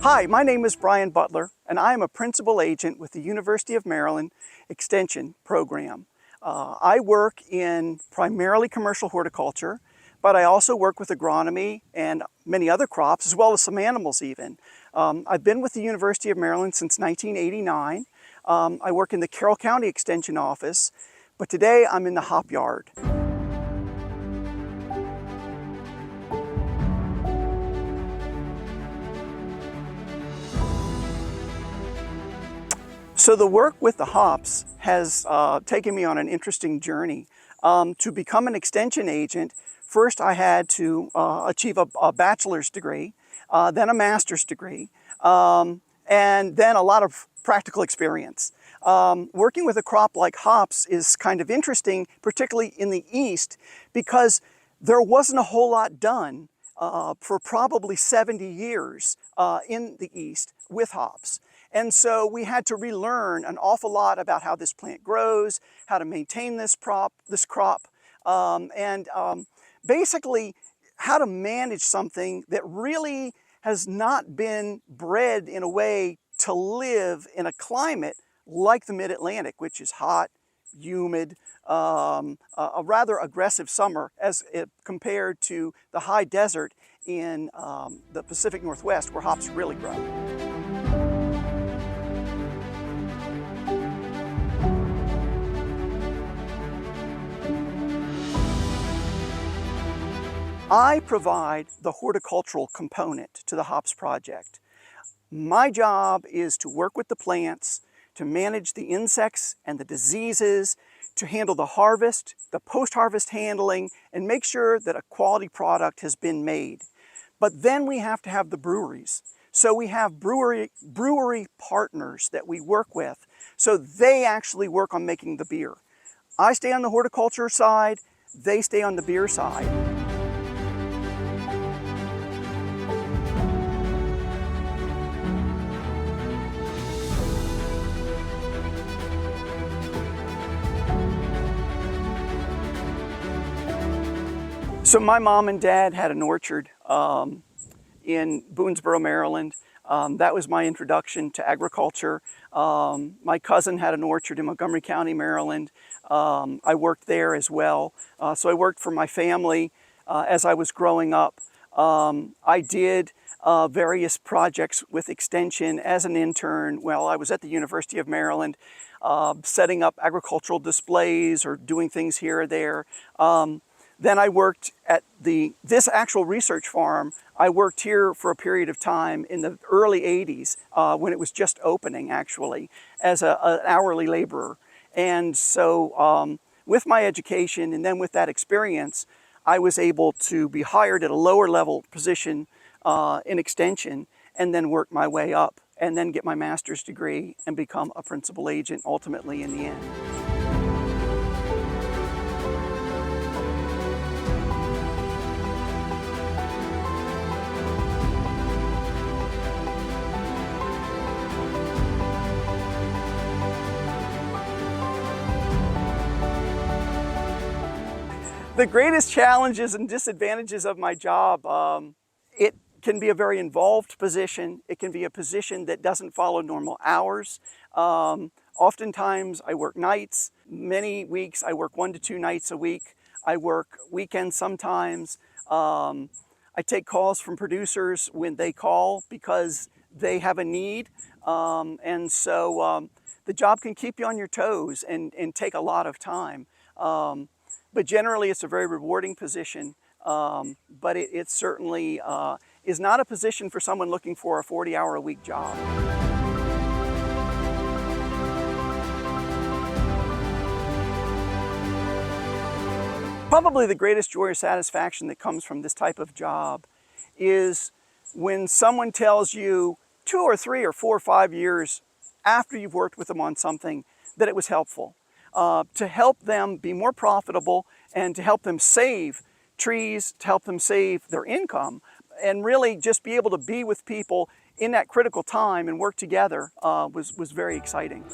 Hi, my name is Bryan Butler, and I am a principal agent with the University of Maryland Extension Program. I work in primarily commercial horticulture, but I also work with agronomy and many other crops, as well as some animals even. I've been with the University of Maryland since 1989. I work in the Carroll County Extension Office, but today I'm in the hop yard. So the work with the hops has taken me on an interesting journey. To become an extension agent, first I had to achieve a bachelor's degree, then a master's degree, and then a lot of practical experience. Working with a crop like hops is kind of interesting, particularly in the East, because there wasn't a whole lot done for probably 70 years in the East with hops. And so we had to relearn an awful lot about how this plant grows, how to maintain this crop, and basically how to manage something that really has not been bred in a way to live in a climate like the Mid-Atlantic, which is hot, humid, a rather aggressive summer as compared to the high desert in the Pacific Northwest where hops really grow. I provide the horticultural component to the hops project. My job is to work with the plants, to manage the insects and the diseases, to handle the harvest, the post-harvest handling, and make sure that a quality product has been made. But then we have to have the breweries. So we have brewery partners that we work with, so they actually work on making the beer. I stay on the horticulture side, they stay on the beer side. So my mom and dad had an orchard in Boonesboro, Maryland. That was my introduction to agriculture. My cousin had an orchard in Montgomery County, Maryland. I worked there as well. So I worked for my family as I was growing up. I did various projects with Extension as an intern while I was at the University of Maryland, setting up agricultural displays or doing things here or there. Then I worked at this actual research farm. I worked here for a period of time in the early 80s when it was just opening, actually, as an hourly laborer. And so with my education and then with that experience, I was able to be hired at a lower level position in Extension and then work my way up and then get my master's degree and become a principal agent ultimately in the end. The greatest challenges and disadvantages of my job, it can be a very involved position. It can be a position that doesn't follow normal hours. Oftentimes I work nights. Many weeks I work 1 to 2 nights a week. I work weekends sometimes. I take calls from producers when they call because they have a need. And so the job can keep you on your toes and take a lot of time. But generally, it's a very rewarding position, but it certainly is not a position for someone looking for a 40-hour-a-week job. Probably the greatest joy or satisfaction that comes from this type of job is when someone tells you 2 or 3 or 4 or 5 years after you've worked with them on something that it was helpful. To help them be more profitable and to help them save trees, to help them save their income, and really just be able to be with people in that critical time and work together was very exciting.